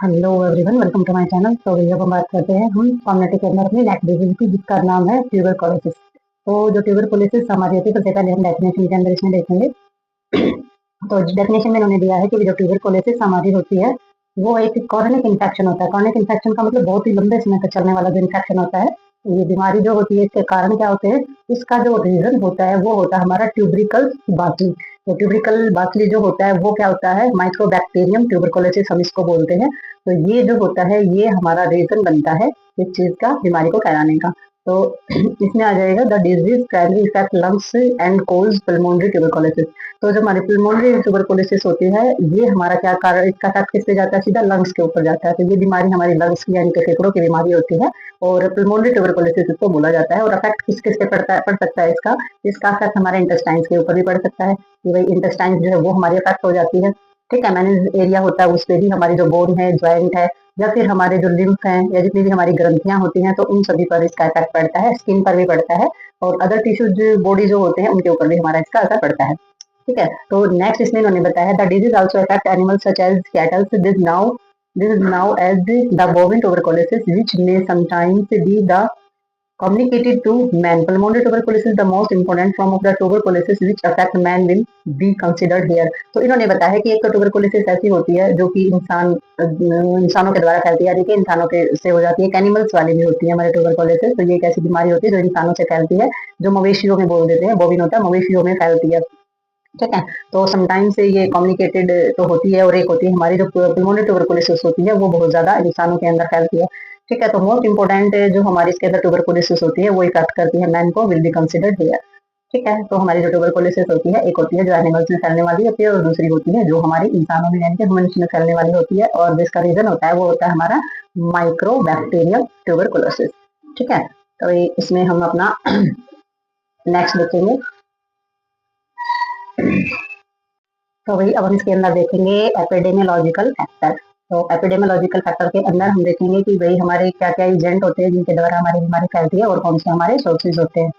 Hello everyone, welcome to my channel. तो भैया हम बात करते हैं हम कम्युनिटी के अंदर अपनी नेक डिजीज की, जिसका नाम है ट्यूबरकुलोसिस। तो जो ट्यूबरकुलोसिस हमारी होती है, सबसे पहले हम डेफिनेशन के अंदर इसमें देखेंगे। तो डेफिनेशन में उन्होंने दिया है कि जो ट्यूबरकुलोसिस हमारी होती है वो एक कॉर्निक इन्फेक्शन होता है। कॉर्निक इन्फेक्शन का मतलब बहुत ही लंबे समय तक चलने वाला जो इन्फेक्शन होता है। ये बीमारी जो होती है, इसके कारण क्या होते हैं, इसका जो रीजन होता है वो होता है हमारा ट्यूबरिकल बाकी। तो ट्यूबरिकल बाकी जो होता है वो क्या होता है, माइक्रोबैक्टीरियम ट्यूबरकुलोसिस हम इसको बोलते हैं। तो ये जो होता है ये हमारा रीजन बनता है इस चीज का, बीमारी को फैलाने का। तो इसमें आ जाएगा the disease primary effect lungs and cause pulmonary tuberculosis. तो जो हमारी पल्मोनरी ट्यूबरकुलोसिस होती है, ये हमारा क्या कारण, इसका इफेक्ट किस पे जाता है, सीधा लंग्स के ऊपर जाता है। तो ये बीमारी हमारी लंग्स की यानी कि फेफड़ों की बीमारी होती है, और पल्मोनरी ट्यूबरकुलोसिस इसको बोला जाता है। और इफेक्ट किस किस पे पड़ सकता है इसका, इसका इफेक्ट हमारे इंटेस्टाइन्स के ऊपर भी पड़ सकता है कि भाई इंटेस्टाइन्स जो है वो हमारी इफेक्ट हो जाती है। ठीक है, मैनेज एरिया होता है उस पे भी हमारी जो बोन है, ज्वाइंट है, या फिर हमारे जो लिम्फ हैं, या जितनी भी हमारी ग्रंथियां होती हैं, तो उन सभी पर इसका इफेक्ट पड़ता है। स्किन पर भी पड़ता है, और अदर टिश्यूज बॉडी जो होते हैं उनके ऊपर भी हमारा इसका असर पड़ता है। ठीक है, तो नेक्स्ट इसमें उन्होंने बताया the disease also affect animals such as cattles. This now as the bovine tuberculosis which may sometimes be the communicated to man. Pulmonary tuberculosis, the most important form of the tuberculosis which affect man, will be considered here. तो इन्होंने बताया कि एक तो tuberculosis ऐसी होती है जो कि इंसानों के द्वारा फैलती है, यानी कि इंसानों के से हो जाती है। एनिमल्स वाली भी होती है हमारे ट्यूबरकुलोसिस। तो ये एक ऐसी बीमारी होती है जो इंसानों से फैलती है, जो मवेशियों में बोल देते हैं, बोविन होता है, मवेशियों में फैलती है। ठीक है, तो समटाइम्स ये कम्युनिकेटेड तो होती है, और एक होती है हमारी जो पुल्मोनरी ट्यूबरकुलोसिस होती है वो बहुत ज्यादा इंसानों के अंदर फैलती है। ठीक है, तो मोस्ट इंपोर्टेंट जो हमारी इसके अंदर ट्यूबरकुलोसिस होती है वो इफेक्ट करती है मैन को, विल बी कंसिडर्ड हियर। ठीक है, तो हमारी जो ट्यूबरकुलोसिस होती है, एक होती है जो एनिमल्स में फैलने वाली होती है, और दूसरी होती है जो हमारी इंसानों में यानी कि ह्यूमन्स में फैलने वाली होती है, और जिसका रीजन होता है वो होता है हमारा माइक्रोबैक्टीरियम ट्यूबरकुलोसिस। ठीक है, तो इसमें हम अपना नेक्स्ट देखेंगे। तो वही अब हम इसके अंदर देखेंगे एपिडेमियोलॉजिकल फैक्टर। तो एपिडेमियोलॉजिकल फैक्टर के अंदर हम देखेंगे कि भाई हमारे क्या क्या एजेंट होते हैं जिनके द्वारा हमारी बीमारी फैलती है, और कौन से हमारे सोर्सेज होते हैं।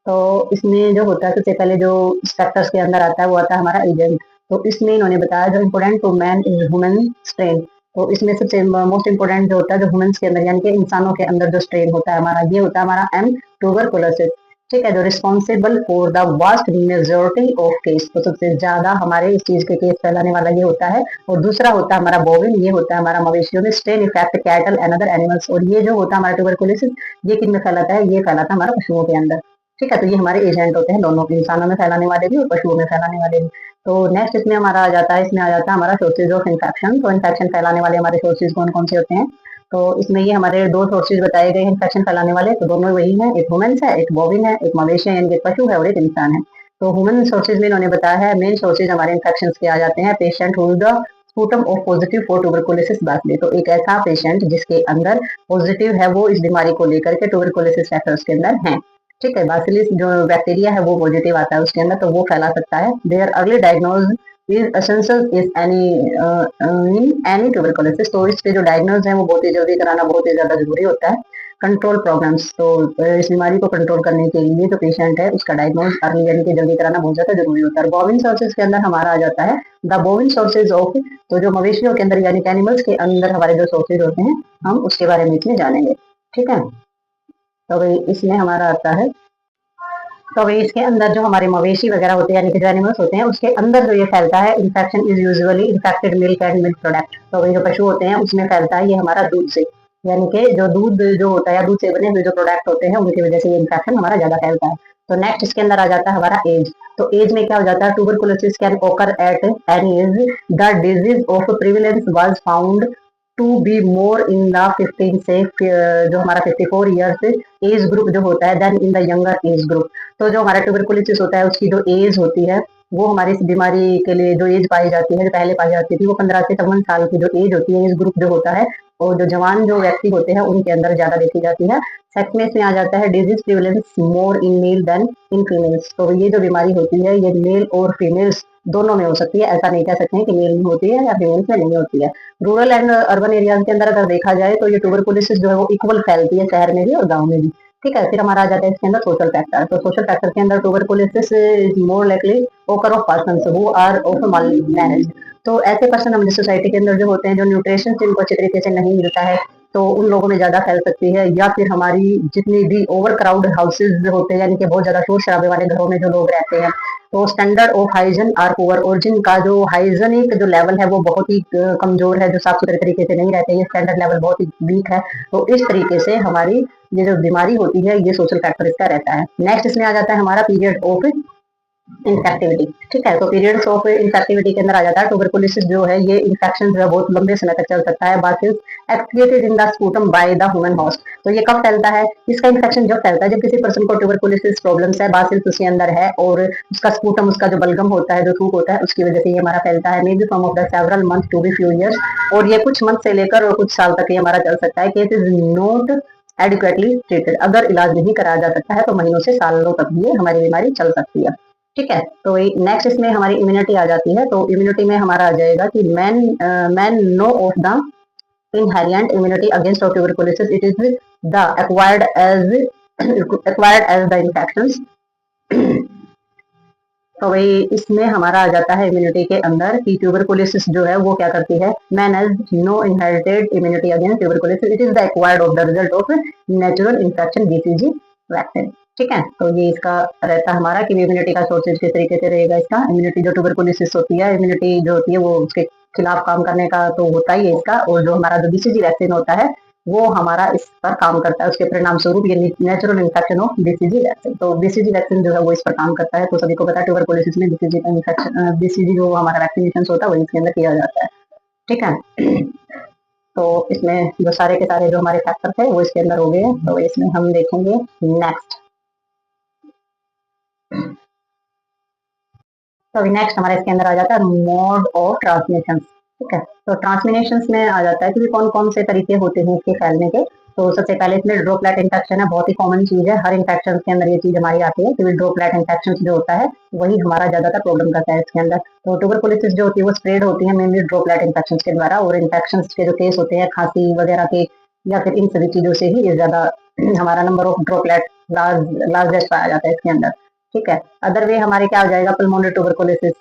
तो इसमें जो होता है, सबसे पहले जो फैक्टर्स के अंदर आता है वो आता है हमारा एजेंट। तो इसमें इन्होंने बताया जो important to man is human strain. तो इसमें सबसे मोस्ट इम्पोर्टेंट जो होता है जो ह्यूमंस के अंदर यानी कि इंसानों के अंदर जो स्ट्रेन होता है हमारा, ये होता है हमारा एम ट्यूबरकुलोसिस। ठीक है, जो responsible for the vast majority of case. तो सबसे ज्यादा हमारे इस चीज के केस फैलाने वाला ये होता है। और दूसरा होता है हमारा बोविन, ये होता है हमारा मवेशियों में। Strain effect cattle and other animals. और ये जो होता है हमारा ट्यूबरकुलोसिस, ये किन में फैलाता है, ये फैलाता है हमारा पशुओं के अंदर। ठीक है, तो ये हमारे एजेंट होते हैं, दोनों इंसानों में फैलाने वाले भी और पशुओं में फैलाने वाले भी। तो नेक्स्ट इसमें हमारा आ जाता है, इसमें आ जाता है हमारा सोर्सेज ऑफ इन्फेक्शन। तो इन्फेक्शन फैलाने वाले हमारे सोर्सेज कौन कौन से होते हैं। तो इसमें ये हमारे दो सोर्सेज बताए गए इन्फेक्शन फैलाने वाले, तो दोनों वही है, एक ह्यूमन्स है, एक बॉविन है, एक मवेशी है यानी कि पशु है, और एक इंसान है। तो ह्यूमन सोर्सेज में इन्होंने बताया है मेन सोर्सेज हमारे इन्फेक्शन के आ जाते हैं। Patient who the sputum of positive for tuberculosis bacilli. तो एक ऐसा पेशेंट जिसके अंदर पॉजिटिव है वो इस बीमारी को लेकर के ट्यूबरकुलोसिस फैक्टर्स के अंदर है। ठीक है, बासिलिस जो बैक्टीरिया है वो पॉजिटिव आता है उसके अंदर, तो वो फैला सकता है। There early diagnose is essential is any in any tuberculosis. तो इसके जो डायग्नोज है वो बहुत ही जल्दी कराना बहुत ही ज्यादा जरूरी होता है। कंट्रोल प्रोग्राम्स, तो इस बीमारी को कंट्रोल करने के लिए जो पेशेंट है उसका डायग्नोज अर्ली यानी कि जल्दी कराना बहुत ज्यादा जरूरी होता है। बोविन सोर्सेज के अंदर हमारा आ जाता है द बोविन सोर्सेज ऑफ। तो जो मवेशियों के अंदर यानी कि एनिमल्स के अंदर हमारे जो सोर्सेज होते हैं, हम उसके बारे में इसमें जानेंगे। ठीक है, तो भाई इसमें हमारा आता है, तो भाई इसके अंदर जो हमारे मवेशी वगैरह होते हैं यानी कि जो एनिमल्स होते हैं उसके अंदर जो ये फैलता है, infection is usually infected milk and milk product. तो भाई जो पशु होते हैं उसमें फैलता है ये हमारा दूध से, यानी कि जो दूध जो होता है या दूध से बने हुए जो प्रोडक्ट होते हैं उनकी वजह से ये इन्फेक्शन हमारा ज्यादा फैलता है। तो नेक्स्ट इसके अंदर आ जाता है हमारा एज। तो एज में क्या हो जाता है, tuberculosis can occur at any age. The disease of prevalence was found to be more in the 15 से जो हमारा 54 ईयर्स एज ग्रुप जो होता है than in the younger age group. तो जो हमारा ट्यूबरकुलोसिस होता है उसकी जो एज होती है वो हमारी इस बीमारी के लिए जो एज पाई जाती है, जो पहले पाई जाती थी, वो 15 से 53 साल की जो एज होती है, एज ग्रुप जो होता है, और जो जवान जो व्यक्ति होते हैं उनके अंदर ज्यादा देखी जाती है। सेक्स में इसमें आ जाता है disease prevalence more in male than in females. तो ये जो बीमारी होती है ये मेल और फीमेल्स दोनों में हो सकती है, ऐसा नहीं कह सकते हैं कि मेल में होती है या फीमेल्स में नहीं होती है। रूरल एंड अर्बन एरियाज के अंदर अगर देखा जाए तो ये ट्यूबरकुलोसिस जो है वो इक्वल फैलती है, शहर में भी और गाँव में भी। ठीक है, फिर हमारा आ जाता है इसके अंदर सोशल फैक्टर। तो सोशल फैक्टर के अंदर tuberculosis is more likely occur of persons who are of mal manage. तो ऐसे पर्सन हमारी सोसाइटी के अंदर जो होते हैं, जो न्यूट्रिशन जिनको अच्छे तरीके से नहीं मिलता है, तो उन लोगों में ज्यादा फैल सकती है। या फिर हमारी जितनी भी ओवर क्राउड हाउसेज होते हैं, यानी कि बहुत ज्यादा शोर शराबे वाले घरों में जो लोग रहते हैं, तो standard of hygiene are poor, और जिनका जो हाइजीनिक जो लेवल है वो बहुत ही कमजोर है, जो साफ सुथरे तरीके से नहीं रहते, ये स्टैंडर्ड लेवल बहुत ही वीक है। तो इस तरीके से हमारी ये जो बीमारी होती है, ये सोशल फैक्टर इसका रहता है। नेक्स्ट इसमें आ जाता है हमारा पीरियड ऑफ इंफेक्टिविटी। ठीक है, तो पीरियड्स ऑफ इंफेक्टिविटी के अंदर आ जाता है ट्यूबरकुलोसिस जो है, ये इन्फेक्शन जो है बहुत लंबे समय तक चल सकता है। Bacilli excreted in the sputum by the human host. तो ये कब फैलता है? इसका इन्फेक्शन जब फैलता है जब किसी पर्सन को ट्यूबरकुलोसिस प्रॉब्लम्स है, बासिल्स उसके अंदर है, और उसका स्पूटम, उसका जो बलगम होता है, जो थूक होता है, उसकी वजह से ये हमारा फैलता है। May be from of the several month to be few years, और ये कुछ मंथ से लेकर और कुछ साल तक ये हमारा चल सकता है। Case is not adequately treated, अगर इलाज नहीं कराया जा सकता है तो महीनों से सालों तक ये हमारी बीमारी चल सकती है। ठीक है, तो नेक्स्ट इसमें हमारी इम्यूनिटी आ जाती है। तो इम्यूनिटी में हमारा आ जाएगा कि man no of the inherent immunity against tuberculosis, it is the acquired as the infections। तो वही इसमें हमारा आ जाता है इम्यूनिटी के अंदर कि ट्यूबरकुलोसिस जो है वो क्या करती है, man has no inherited immunity against tuberculosis, it is the acquired of the result of natural infection BCG vaccine. ठीक है, तो ये इसका रहता है हमारा कि इम्यूनिटी का सोर्सेज किस तरीके से रहेगा। इसका इम्यूनिटी जो ट्यूबरकुलोसिस होती है, इम्यूनिटी जो होती है वो उसके खिलाफ काम करने का तो होता ही है इसका, और जो हमारा जो बीसीजी वैक्सीन होता है वो हमारा इस पर काम करता है, उसके परिणाम स्वरूप ये natural infection of BCG vaccine. तो बीसीजी वैक्सीन जो है वो इस पर काम करता है। तो सभी को पता है ट्यूबरकुलोसिस में बीसीजी का इन्फेक्शन, बीसीजी जो हमारा वैक्सीनेशन होता है वो इसके अंदर किया जाता है। ठीक है, तो इसमें जो सारे के सारे जो हमारे फैक्टर थे वो इसके अंदर हो गए। तो इसमें हम देखेंगे नेक्स्ट। तो अभी नेक्स्ट हमारे इसके अंदर आ जाता है मोड ऑफ ट्रांसमिशन। ठीक है, तो ट्रांसमिनेशन में आ जाता है कि कौन कौन से तरीके होते हैं इसके फैलने के। तो सबसे पहले इसमें ड्रॉपलेट इन्फेक्शन है, बहुत ही कॉमन चीज है, हर इन्फेक्शन के अंदर ये चीज हमारी आती है कि ड्रॉपलेट इन्फेक्शन जो होता है वही हमारा ज्यादातर प्रॉब्लम करता है इसके अंदर। तो ट्यूबरकुलोसिस जो होती है वो स्प्रेड होती है मेनली ड्रॉपलेट इन्फेक्शन के द्वारा, और इन्फेक्शन के जो केस होते हैं खांसी वगैरह के या फिर इन सभी चीजों से ही ज्यादा हमारा नंबर ऑफ ड्रॉपलेट लार्जेस्ट पाया जाता है इसके अंदर। ठीक है, अदर वे हमारे क्या हो जाएगा, पल्मोनरी ट्यूबरकुलोसिस।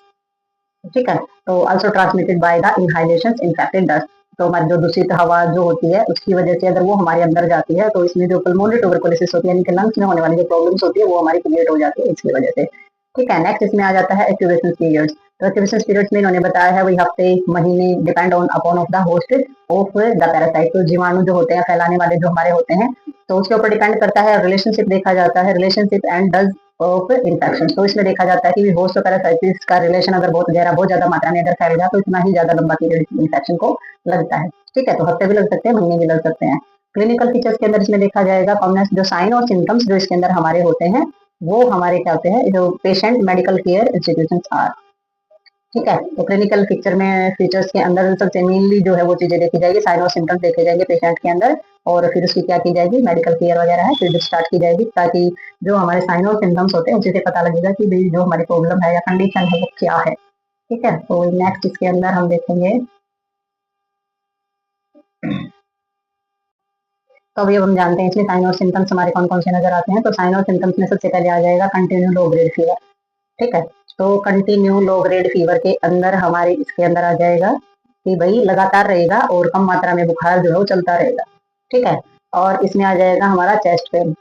ठीक है, तो also transmitted by the inhalation infected dust. तो हमारी जो दूषित हवा जो होती है उसकी वजह से अगर वो हमारे अंदर जाती है तो इसमें जो पल्मोनरी ट्यूबरकुलोसिस होती है, यानी कि लंग्स में होने वाली जो प्रॉब्लम्स होती है वो हमारी क्रिएट हो जाती है इसकी वजह से। ठीक है, नेक्स्ट इसमें आ जाता है एक्टिवेशन पीरियड्स। तो एक्टिवेशन पीरियड्स में इन्होंने बताया है वही हफ्ते महीने depend on upon of the host of the parasite. तो जीवाणु जो होते हैं फैलाने वाले जो हमारे होते हैं, तो उसके ऊपर डिपेंड करता है। रिलेशनशिप देखा जाता है, relationship and does of infection. तो इसमें देखा जाता है कि होस्ट और पैरासाइटिस का रिलेशन अगर बहुत गहरा, बहुत ज्यादा मात्रा में अगर फैल गया तो इतना ही ज्यादा लंबा पीरियड इन्फेक्शन को लगता है। ठीक है, तो हफ्ते भी लग सकते हैं, महीने भी लग सकते हैं। क्लिनिकल फीचर्स के अंदर इसमें देखा जाएगा कॉमनेस, जो साइन और सिम्टम्स जो इसके अंदर हमारे होते हैं वो हमारे क्या होते हैं, जो patient medical care institution are. ठीक है, तो क्लिनिकल पिक्चर में फीचर्स के अंदर सबसे मेनली जो है वो चीजें देखी जाएगी, साइन और सिम्टम्स देखे जाएंगे पेशेंट के अंदर, और फिर उसकी क्या की जाएगी, मेडिकल केयर वगैरह है फिर स्टार्ट की जाएगी, ताकि जो हमारे साइन और सिम्टम्स होते हैं उसी से पता लगेगा कि भाई जो हमारी प्रॉब्लम है या कंडीशन है वो क्या है। ठीक है, तो नेक्स्ट इसके अंदर हम देखेंगे। तो अभी अब हम जानते हैं इसमें साइन और सिम्टम्स हमारे कौन कौन से नजर आते हैं। तो साइन और सिम्टम्स में सबसे पहले आ जाएगा कंटिन्यू लो ग्रेड फीवर। ठीक है, तो कंटिन्यू लो ग्रेड फीवर के अंदर हमारे इसके अंदर आ जाएगा कि भाई लगातार रहेगा और कम मात्रा में बुखार जो है वो चलता रहेगा। ठीक है, और इसमें आ जाएगा हमारा चेस्ट पेन,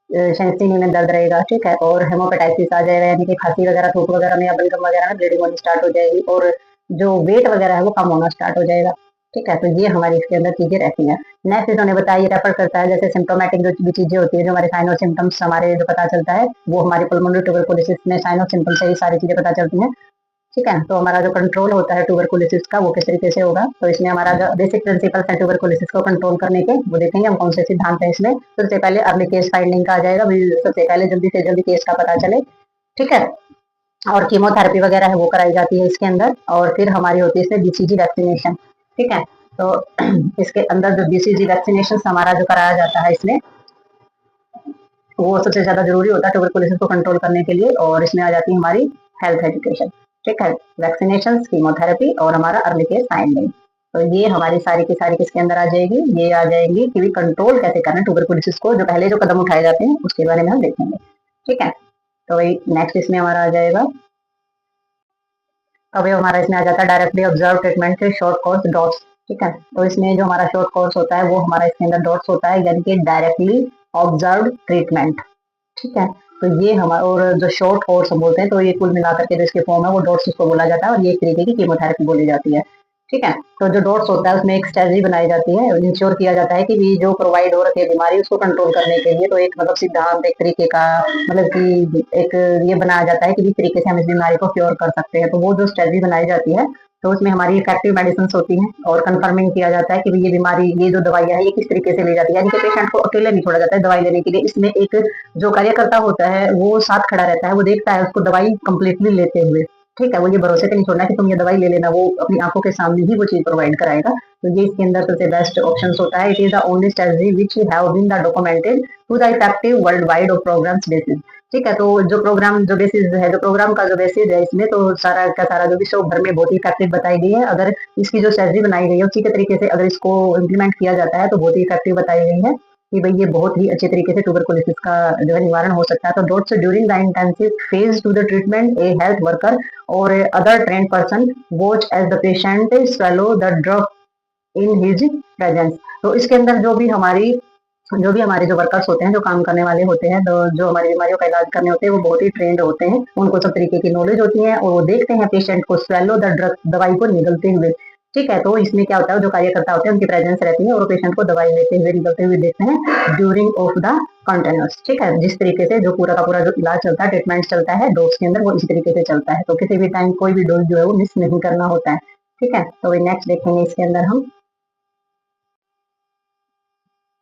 सेंसिंग में दर्द रहेगा। ठीक है, और हेमोपेटाइटिस आ जाएगा, यानी कि खांसी वगैरह, थूक वगैरह में या बलगम वगैरह में ब्लीडिंग होनी स्टार्ट हो जाएगी, और जो वेट वगैरह है वो कम होना स्टार्ट हो जाएगा। ठीक है, तो ये हमारी इसके अंदर चीजें रहती हैं। नेक्स्ट इन्होंने बताया ये रेफर करता है जैसे सिम्टोमेटिक जो भी चीजें होती है, जो हमारे साइन और सिम्टम्स हमारे जो पता चलता है वो हमारी पल्मोनरी ट्यूबरकुलोसिस में साइन और सिम्टम्स से ही सारी चीजें पता चलती हैं। ठीक है, तो हमारा जो कंट्रोल होता है ट्यूबरकुलोसिस का वो किस तरीके से होगा। तो इसमें हमारा जो बेसिक प्रिंसिपल्स है ट्यूबरकुलोसिस को कंट्रोल करने के वो देखेंगे हम, कौन से सिद्धांत है इसमें। सबसे पहले अर्ली केस फाइंडिंग का आ जाएगा, सबसे पहले जल्दी से जल्दी केस का पता चले। ठीक है, और कीमोथेरेपी वगैरह है वो कराई जाती है इसके अंदर, और फिर हमारी होती है इसमें बीसीजी वैक्सीनेशन। ठीक है, तो इसके अंदर जो बीसीजी वैक्सीनेशन हमारा जो कराया जाता है इसमें वो सबसे ज्यादा जरूरी होता है ट्यूबरकुलोसिस को कंट्रोल करने के लिए। और इसमें आ जाती है हमारी हेल्थ एजुकेशन। ठीक है, वैक्सीनेशन, कीमोथेरेपी और हमारा अर्ली केस फाइंडिंग। तो ये हमारी सारी की सारी किसके अंदर आ जाएगी, ये आ जाएंगी कि कंट्रोल कैसे करना है ट्यूबरकुलोसिस को, जो पहले जो कदम उठाए जाते हैं उसके बारे में हम देखेंगे। ठीक है, तो वही नेक्स्ट इसमें हमारा आ जाएगा। अब ये हमारा इसमें आ जाता है डायरेक्टली ऑब्जर्व ट्रीटमेंट के शॉर्ट कोर्स डॉट्स। ठीक है, तो इसमें जो हमारा शॉर्ट कोर्स होता है वो हमारा इसके अंदर डॉट्स होता है, यानी कि डायरेक्टली ऑब्जर्व ट्रीटमेंट। ठीक है, तो ये हमारा, और जो शॉर्ट कोर्स हम बोलते हैं, तो ये कुल मिलाकर के जो इसके फॉर्म है वो डॉट्स उसको बोला जाता है, और ये एक तरीके की कीमोथेरेपी बोली जाती है। ठीक है, तो जो डॉट्स होता है उसमें एक स्ट्रेटजी बनाई जाती है, इंश्योर किया जाता है कि ये जो प्रोवाइड हो रही है बीमारी उसको कंट्रोल करने के लिए, तो एक मतलब सिद्धांत एक तरीके का, मतलब कि एक ये बनाया जाता है कि इस तरीके से हम इस बीमारी को क्योर कर सकते हैं। तो वो जो स्ट्रेटजी बनाई जाती है, तो उसमें हमारी इफेक्टिव मेडिसिन होती हैं, और कंफर्मिंग किया जाता है कि ये बीमारी, ये जो दवाइयाँ है ये किस तरीके से ली जाती है, यानी कि पेशेंट को अकेले नहीं छोड़ा जाता है दवाई लेने के लिए। इसमें एक जो कार्यकर्ता होता है वो साथ खड़ा रहता है, वो देखता है उसको दवाई कंप्लीटली लेते हुए। ठीक है, वो ये भरोसे पे नहीं छोड़ना कि तुम ये दवाई ले लेना, वो अपनी आंखों के सामने ही वो चीज प्रोवाइड कराएगा। तो ये इसके अंदर सबसे बेस्ट ऑप्शन होता है। It is the only strategy which have been the documented to the effective worldwide of programmes basis. ठीक है, तो जो प्रोग्राम जो बेसिस है, जो प्रोग्राम का जो बेसिस है इसमें, तो सारा का सारा जो विश्व भर में बहुत ही इफेक्टिव बताई गई है। अगर इसकी जो स्ट्रेटजी बनाई गई है उसी के तरीके से अगर इसको इम्प्लीमेंट किया जाता है तो बहुत ही इफेक्टिव बताई गई है कि भाई ये बहुत ही अच्छे तरीके से ट्यूबरकुलोसिस का जो है निवारण हो सकता है। तो DOTS during the intensive phase to the treatment a health worker और other trained person watch as the patient swallow the drug in his presence. तो इसके अंदर जो भी हमारे जो वर्कर्स होते हैं, जो काम करने वाले होते हैं, तो जो हमारी बीमारियों का इलाज करने होते हैं, वो बहुत ही ट्रेंड होते हैं, उनको सब तरीके की नॉलेज होती है, और वो देखते हैं पेशेंट को स्वेलो द ड्रग, दवाई को निगलते हुए। ठीक है, तो इसमें क्या होता है, जो कार्यकर्ता होते हैं उनकी प्रेजेंस रहती है और पेशेंट को दवाई लेते हुए निगलते हुए देखते हैं ड्यूरिंग ऑफ द कंटिन्यूस। ठीक है, जिस तरीके से जो पूरा का पूरा जो इलाज चलता है, ट्रीटमेंट चलता है डोज के अंदर, वो इसी तरीके से चलता है। तो किसी भी टाइम कोई भी डोज जो है वो मिस नहीं करना होता है। ठीक है, तो नेक्स्ट देखेंगे इसके अंदर हम।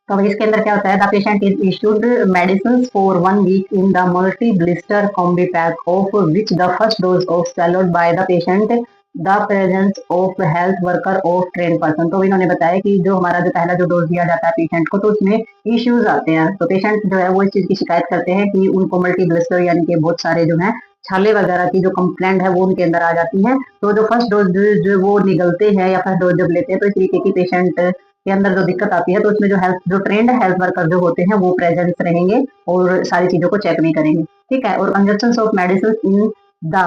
तो इसके अंदर क्या होता है, the patient is issued medicine for 1 week in the multi blister combi pack of which the first dose of swallowed by the patient the presence of health worker of train person. तो इन्होंने बताया कि जो हमारा जो पहला जो dose दिया जाता है पेशेंट को, तो उसमें इश्यूज आते हैं। तो पेशेंट जो है वो इस चीज की शिकायत करते हैं कि उनको मल्टी ब्लिस्टर यानी कि बहुत सारे जो है छाले वगैरह की जो कंप्लेंट है वो उनके अंदर आ जाती है। तो जो फर्स्ट डोज जो वो निगलते हैं या फर्स्ट डोज जब लेते हैं, तो इस तरीके की पेशेंट के अंदर जो दिक्कत आती है, तो उसमें जो ट्रेंड हेल्थ वर्कर जो होते हैं वो प्रेजेंस रहेंगे और सारी चीजों को चेक भी करेंगे। ठीक है, और consumption of medicine in the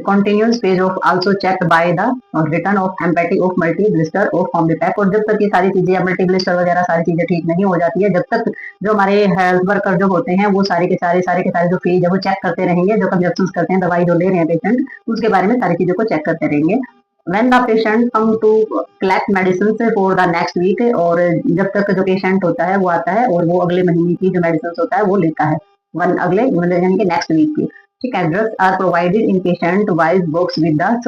continuous phase of also checked by the return of empathy of multi blister of combi pack। और जब तक ये सारी चीजें मल्टी ब्लिस्टर वगैरह सारी चीजें ठीक नहीं हो जाती है, जब तक जो हमारे हेल्थ वर्कर जो होते हैं वो सारे के सारे जो फेज है वो चेक करते रहेंगे, जो कंजप्शन करते हैं दवाई जो ले रहे हैं पेशेंट, उसके बारे में सारी चीजों को चेक करते रहेंगे। when the patient come to collect medicines for the next week। और जब तक जो पेशेंट होता है वो आता है और वो अगले महीने की जो मेडिसिन होता है वो लेता है, अगले मतलब यानी कि नेक्स्ट वीक की। ठीक है, drugs are provided in patient wise box with the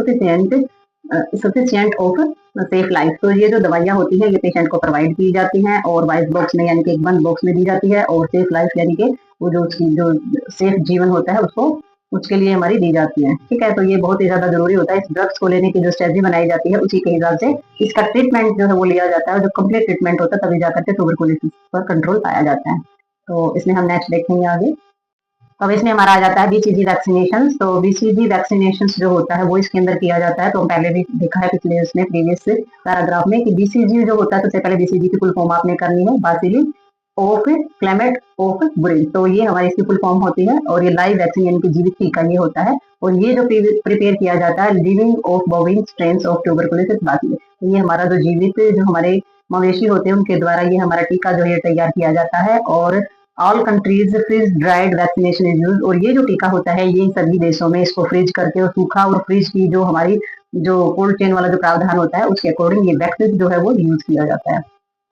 sufficient of safe life. तो ये जो दवाइयाँ होती है ये पेशेंट को प्रोवाइड की जाती हैं और वाइज बॉक्स में यानी कि एक बंद बॉक्स में दी जाती है, और सेफ लाइफ यानी कि वो जो उसकी जो सेफ जीवन होता है उसको उसके लिए हमारी दी जाती है। ठीक है, तो ये बहुत ही ज्यादा जरूरी होता है। इस ड्रग्स को लेने की जो स्ट्रेटजी बनाई जाती है उसी के हिसाब से इसका ट्रीटमेंट जो है वो लिया जाता है, जो कंप्लीट ट्रीटमेंट होता है तभी जाकर के ट्यूबरकुलोसिस पर कंट्रोल पाया जाता है। तो इसमें हम नेक्स्ट देखेंगे आगे। अब इसमें हमारा आ जाता है बीसीजी वैक्सीनेशन। तो बीसीजी वैक्सीनेशन जो होता है वो इसके अंदर किया जाता है। तो पहले भी देखा है पिछले उसमें प्रीवियस पैराग्राफ में कि बीसीजी जो होता है, सबसे पहले बीसीजी की फुल फॉर्म आपने करनी है, बासिली ऑफ क्लेमेट ऑफ बुरिन। तो ये हमारी इसकी फुल फॉर्म होती है, और ये लाइव वैक्सीन यानी कि जीवित टीका ये होता है। और ये जो प्रिपेयर किया जाता है living of bovine strains of tuberculosis bacilli. तो ये हमारा जो जीवित जो हमारे मवेशी होते हैं उनके द्वारा ये हमारा टीका जो है तैयार किया जाता है। और all countries freeze dried vaccination is use. और ये जो टीका होता है ये सभी देशों में इसको फ्रीज करके और सूखा और फ्रीज की जो हमारी जो कोल्ड चेन वाला जो प्रावधान होता है उसके अकॉर्डिंग ये वैक्सीन जो है वो यूज किया जाता है।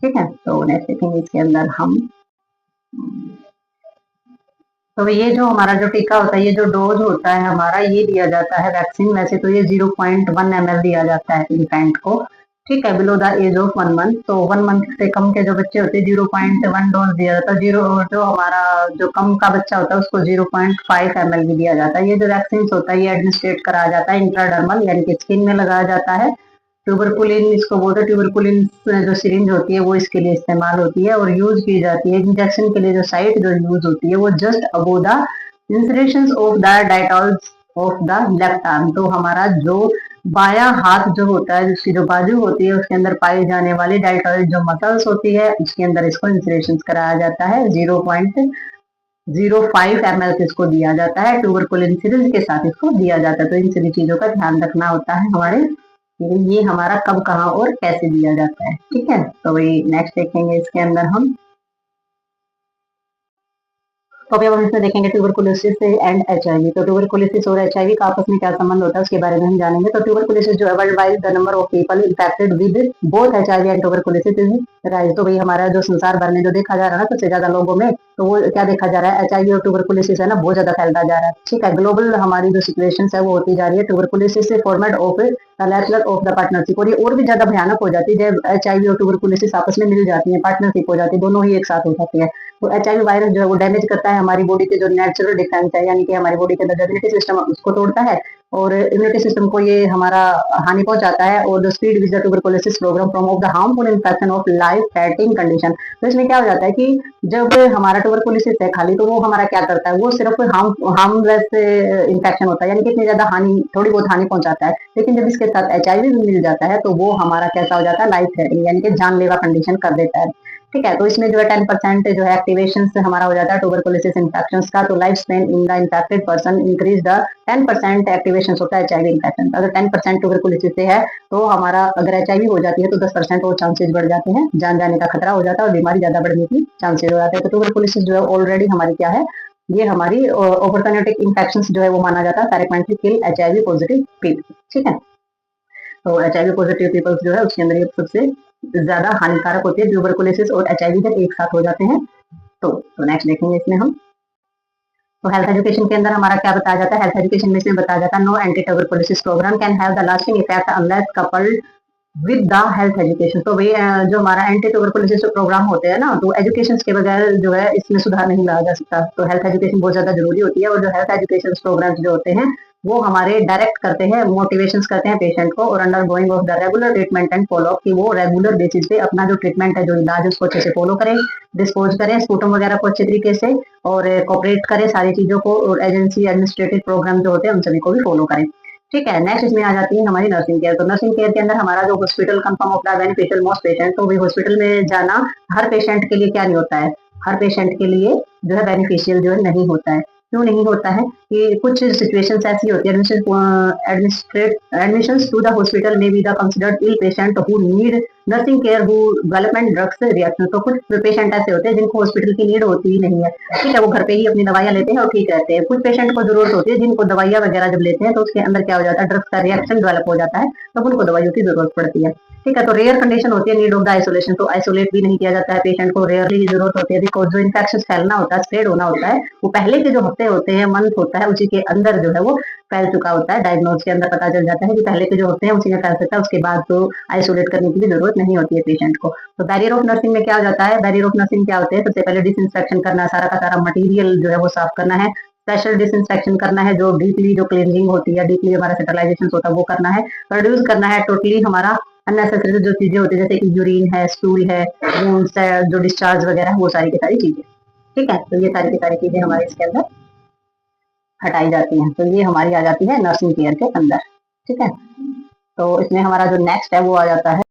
ठीक है, तो नेक्स्ट देखेंगे इसके अंदर हम। तो ये जो हमारा जो टीका होता है, ये जो डोज होता है हमारा, ये दिया जाता है वैक्सीन। वैसे तो ये 0.1 ml दिया जाता है इन्फेंट को। ठीक है, below the age of 1 month. तो 1 मंथ से कम के जो बच्चे होते हैं 0.1 डोज दिया जाता है। जो हमारा जो कम का बच्चा होता है उसको 0.5 ml भी दिया जाता है। ये जो वैक्सीन होता है ये एडमिनिस्ट्रेट कराया जाता है इंट्राडर्मल यानी कि स्किन में लगाया जाता है। ट्यूबरकुलिन इसको बोलते हैं। ट्यूबरकुलिन जो सिरिंज होती है वो इसके लिए इस्तेमाल होती है और यूज की जाती है। इंजेक्शन के लिए जो साइट जो यूज होती है वो just above the insertion of the deltoids of the left arm. तो हमारा जो बायां हाथ जो होता है, जिसकी जो बाजू होती है उसके अंदर पाई जाने वाली डेल्टॉइड जो मसल्स होती है उसके अंदर इसको इंसुलेशन कराया जाता है। 0.05 ml इसको दिया जाता है, ट्यूबरकुलिन सिरिंज के साथ इसको दिया जाता है। तो इन सभी चीजों का ध्यान रखना होता है हमारे, ये हमारा कब, कहाँ और कैसे दिया जाता है। ठीक है, तो वही नेक्स्ट देखेंगे इसके अंदर हम। तो अभी हम इसमें देखेंगे ट्यूबरकुलोसिस एंड एचआईवी। तो ट्यूबरकुलोसिस और एचआईवी का आपस में क्या संबंध होता है उसके बारे में हम जानेंगे। तो ट्यूबरकुलोसिस जो है, world wide the number of people infected with both HIV and tuberculosis is rise. तो भाई हमारा जो संसार भर में जो देखा जा रहा है ना सबसे ज्यादा लोगों में, तो वो क्या देखा जा रहा है, एचआईवी और ट्यूबरकुलोसिस है ना बहुत ज्यादा फैलता जा रहा है। ठीक है, ग्लोबल हमारी जो सिचुएशन है वो होती जा रही है ट्यूबरकुलोसिस से format of lateral of the partnership. और ये और भी ज्यादा भयानक हो जाती है जब एचआईवी और ट्यूबरकुलोसिस आपस में मिल जाती है, पार्टनरशिप हो जाती है, दोनों ही एक साथ हो जाती है। तो एचआईवी वायरस जो है वो डैमेज करता है हमारी बॉडी के जो नेचुरल डिफेंस है, यानी कि हमारी बॉडी के अंदर इम्यूनिटी सिस्टम उसको तोड़ता है, और इम्यूनिटी सिस्टम को ये हमारा हानि पहुंचाता है। और the speed with the tuberculosis programme from of the harmful infection of life threatening condition. तो इसमें क्या हो जाता है कि जब हमारा ट्यूबरकुलोसिस है खाली, तो वो हमारा क्या करता है, वो सिर्फ हार्मलेस इन्फेक्शन होता है, यानी कि इतनी ज्यादा हानि, थोड़ी बहुत हानि पहुंचाता है। लेकिन जब इसके साथ एचआईवी भी मिल जाता है तो वो हमारा कैसा हो जाता है, लाइफ थ्रेटनिंग, यानी कि जानलेवा कंडीशन कर देता है। ठीक है, तो इसमें जो है 10% जो है एक्टिवेशन से हमारा हो जाता है ट्यूबरकुलोसिस इन्फेक्शन का। तो life span in the infected person increase the 10% activation होता है एचआईवी इन्फेक्शन। अगर 10% ट्यूबरकुलोसिस से है तो हमारा, अगर एचआईवी हो जाती है तो 10% और चांसेस बढ़ जाते हैं, जान जाने का खतरा हो जाता है और बीमारी ज्यादा बढ़ने की चांसेस हो जाते हैं। तो ट्यूबरकुलोसिस जो है ऑलरेडी हमारी क्या है, ये हमारी ऑपर्चुनिटिक इन्फेक्शन जो है वो माना जाता है पैराक्वेंटली किल एचआईवी पॉजिटिव पीपल। ठीक है, तो एचआईवी पॉजिटिव पीपल्स जो है उसके अंदर ये सबसे ज्यादा हानिकारक होती है ट्यूबरकुलोसिस और एचआईवी जब एक साथ हो जाते हैं। तो नेक्स्ट देखेंगे इसमें हम। तो हेल्थ एजुकेशन के अंदर हमारा क्या बताया जाता है, हेल्थ एजुकेशन में इसमें बताया जाता है no anti tuberculosis programme can have the lasting effect unless coupled with the health education. तो भाई जो हमारा एंटी ट्यूबरकुलोसिस प्रोग्राम होते हैं ना, तो एजुकेशन के बगैर जो है इसमें सुधार नहीं लाया जा सकता। तो हेल्थ एजुकेशन बहुत ज्यादा जरूरी होती है, और जो हेल्थ एजुकेशन प्रोग्राम्स जो होते हैं वो हमारे डायरेक्ट करते हैं, मोटिवेशन करते हैं पेशेंट को, और under going of the regular treatment and follow up, कि वो रेगुलर बेसिस पे अपना जो ट्रीटमेंट है, जो इलाज उसको अच्छे से फॉलो करें, डिस्पोज करें स्पूटम वगैरह को अच्छे तरीके से, और कोऑपरेट करें सारी चीजों को, और एजेंसी एडमिनिस्ट्रेटिव प्रोग्राम जो होते हैं उन सभी को भी फॉलो करें। ठीक है, नेक्स्ट इसमें आ जाती है हमारी नर्सिंग केयर। तो नर्सिंग केयर के अंदर हमारा जो हॉस्पिटल कंफर्म होता है बेनिफिशियल मोस्ट पेशेंट। तो भी हॉस्पिटल में जाना हर पेशेंट के लिए क्या नहीं होता है, हर पेशेंट के लिए जो है बेनिफिशियल जो है नहीं होता है। क्यों नहीं होता है कि कुछ सिचुएशंस ऐसी होती है, admission to the hospital may be the considered ill patient who need nursing care who development drugs reaction. तो कुछ पेशेंट ऐसे होते हैं जिनको हॉस्पिटल की नीड होती ही नहीं है। ठीक है, वो घर पे ही अपनी दवाइयां लेते हैं और ठीक रहते हैं। कुछ पेशेंट को जरूरत होती है जिनको दवाइयां वगैरह जब लेते हैं तो उसके अंदर क्या हो जाता है, ड्रग्स का रिएक्शन डेवलप हो जाता है, तब उनको दवाइयों की जरूरत पड़ती है। ठीक है, तो रेयर कंडीशन होती है नीड ऑफ द आइसोलेशन। तो आइसोलेट भी नहीं किया जाता है पेशेंट को, रेयरली की जरूरत होती है, बिकॉज जो इन्फेक्शन फैलना होता है, स्प्रेड होना होता है, वो पहले के जो हफ्ते होते हैं, मंथ होता है, उसी के अंदर जो है वो फैल चुका होता है। डायग्नोज के अंदर पता चल जाता है कि पहले के जो होते हैं उसी में फैल सकता है, उसके बाद तो आइसोलेट करने की भी जरूरत नहीं होती है पेशेंट को। तो बैरियर ऑफ नर्सिंग में क्या हो जाता है, बैरियर ऑफ नर्सिंग क्या होते हैं, सबसे पहले डिसइंफेक्शन करना, सारा का सारा मटीरियल जो है वो साफ करना है, स्पेशल डिसइंफेक्शन करना है, जो डीपली जो क्लीनिंग होती है, डीपली हमारा स्टरलाइजेशन होता है वो करना है, प्रोड्यूस करना है टोटली हमारा अननेसेसरी जो चीजें होती है, जैसे कि यूरिन है, स्टूल है, वूंड्स है, जो डिस्चार्ज वगैरह है, वो सारी की सारी चीजें। ठीक है, तो ये सारी की सारी चीजें हमारे इसके अंदर हटाई जाती हैं। तो ये हमारी आ जाती है नर्सिंग केयर के अंदर। ठीक है, तो इसमें हमारा जो नेक्स्ट है वो आ जाता है